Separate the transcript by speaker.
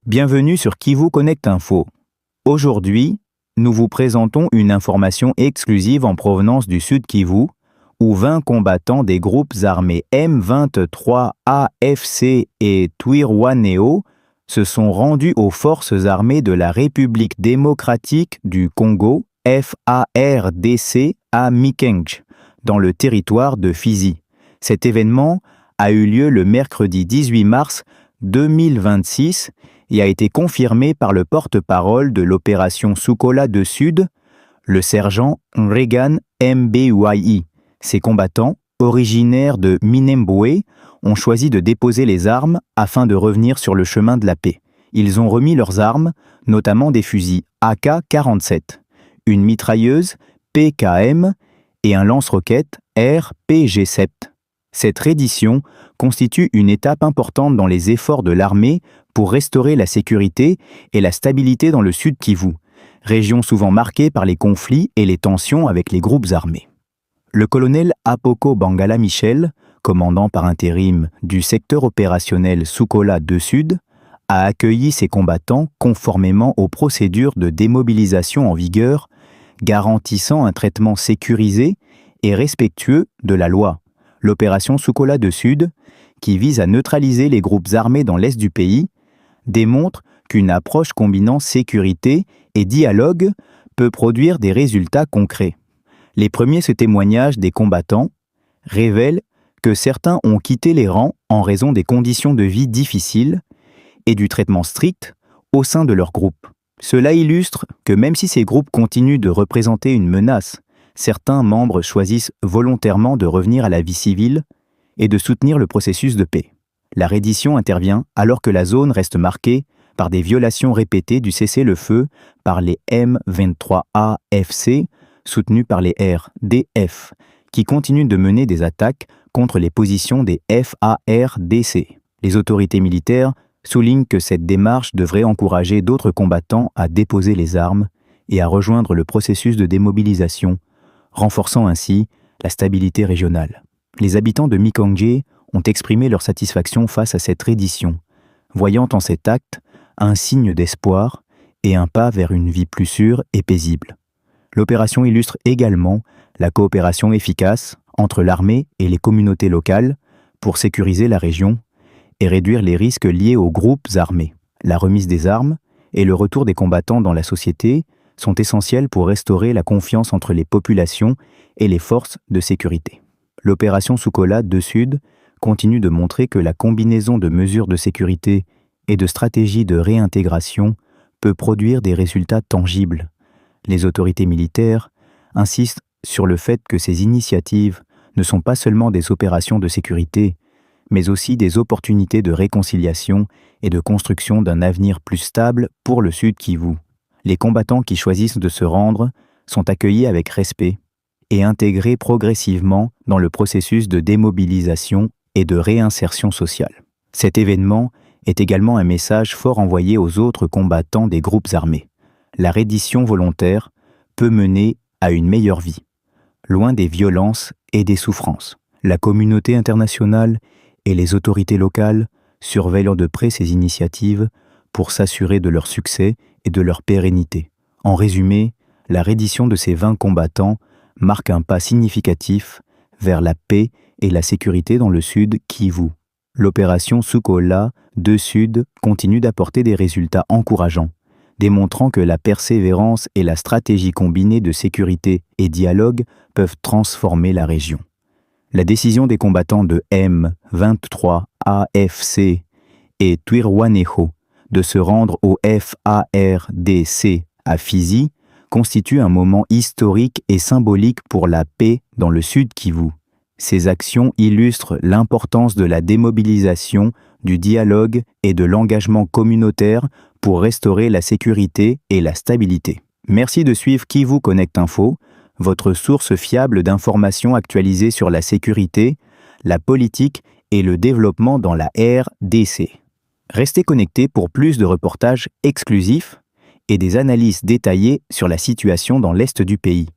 Speaker 1: Bienvenue sur Kivu Connect Info. Aujourd'hui, nous vous présentons une information exclusive en provenance du Sud Kivu, où 20 combattants des groupes armés M23 AFC et Twirwaneho se sont rendus aux forces armées de la République démocratique du Congo, FARDC, à Mikenge, dans le territoire de Fizi. Cet événement a eu lieu le mercredi 18 mars 2026 et a été confirmé par le porte-parole de l'opération Sukola de Sud, le sergent Regan Mbyi. Ces combattants, originaires de Minembwe, ont choisi de déposer les armes afin de revenir sur le chemin de la paix. Ils ont remis leurs armes, notamment des fusils AK-47, une mitrailleuse PKM et un lance-roquettes RPG-7. Cette reddition constitue une étape importante dans les efforts de l'armée pour restaurer la sécurité et la stabilité dans le Sud Kivu, région souvent marquée par les conflits et les tensions avec les groupes armés. Le colonel Apoko Bangala Michel, commandant par intérim du secteur opérationnel Sukola de Sud, a accueilli ces combattants conformément aux procédures de démobilisation en vigueur, garantissant un traitement sécurisé et respectueux de la loi. L'opération Sukola de Sud, qui vise à neutraliser les groupes armés dans l'est du pays, démontre qu'une approche combinant sécurité et dialogue peut produire des résultats concrets. Les premiers témoignages des combattants révèlent que certains ont quitté les rangs en raison des conditions de vie difficiles et du traitement strict au sein de leur groupe. Cela illustre que même si ces groupes continuent de représenter une menace, certains membres choisissent volontairement de revenir à la vie civile et de soutenir le processus de paix. La reddition intervient alors que la zone reste marquée par des violations répétées du cessez-le-feu par les M23 AFC, soutenus par les RDF, qui continuent de mener des attaques contre les positions des FARDC. Les autorités militaires soulignent que cette démarche devrait encourager d'autres combattants à déposer les armes et à rejoindre le processus de démobilisation, renforçant ainsi la stabilité régionale. Les habitants de Mikenge ont exprimé leur satisfaction face à cette reddition, voyant en cet acte un signe d'espoir et un pas vers une vie plus sûre et paisible. L'opération illustre également la coopération efficace entre l'armée et les communautés locales pour sécuriser la région et réduire les risques liés aux groupes armés. La remise des armes et le retour des combattants dans la société sont essentiels pour restaurer la confiance entre les populations et les forces de sécurité. L'opération Sukola de Sud continue de montrer que la combinaison de mesures de sécurité et de stratégies de réintégration peut produire des résultats tangibles. Les autorités militaires insistent sur le fait que ces initiatives ne sont pas seulement des opérations de sécurité, mais aussi des opportunités de réconciliation et de construction d'un avenir plus stable pour le Sud Kivu. Les combattants qui choisissent de se rendre sont accueillis avec respect et intégrés progressivement dans le processus de démobilisation et de réinsertion sociale. Cet événement est également un message fort envoyé aux autres combattants des groupes armés. La reddition volontaire peut mener à une meilleure vie, loin des violences et des souffrances. La communauté internationale et les autorités locales surveillent de près ces initiatives pour s'assurer de leur succès et de leur pérennité. En résumé, la reddition de ces 20 combattants marque un pas significatif vers la paix et la sécurité dans le Sud Kivu. L'opération Sukola de Sud continue d'apporter des résultats encourageants, démontrant que la persévérance et la stratégie combinée de sécurité et dialogue peuvent transformer la région. La décision des combattants de M23 AFC et Twirwaneho de se rendre au FARDC à Fizi constitue un moment historique et symbolique pour la paix dans le Sud Kivu. Ces actions illustrent l'importance de la démobilisation, du dialogue et de l'engagement communautaire pour restaurer la sécurité et la stabilité. Merci de suivre Kivu Connect Info, votre source fiable d'informations actualisées sur la sécurité, la politique et le développement dans la RDC. Restez connectés pour plus de reportages exclusifs et des analyses détaillées sur la situation dans l'Est du pays.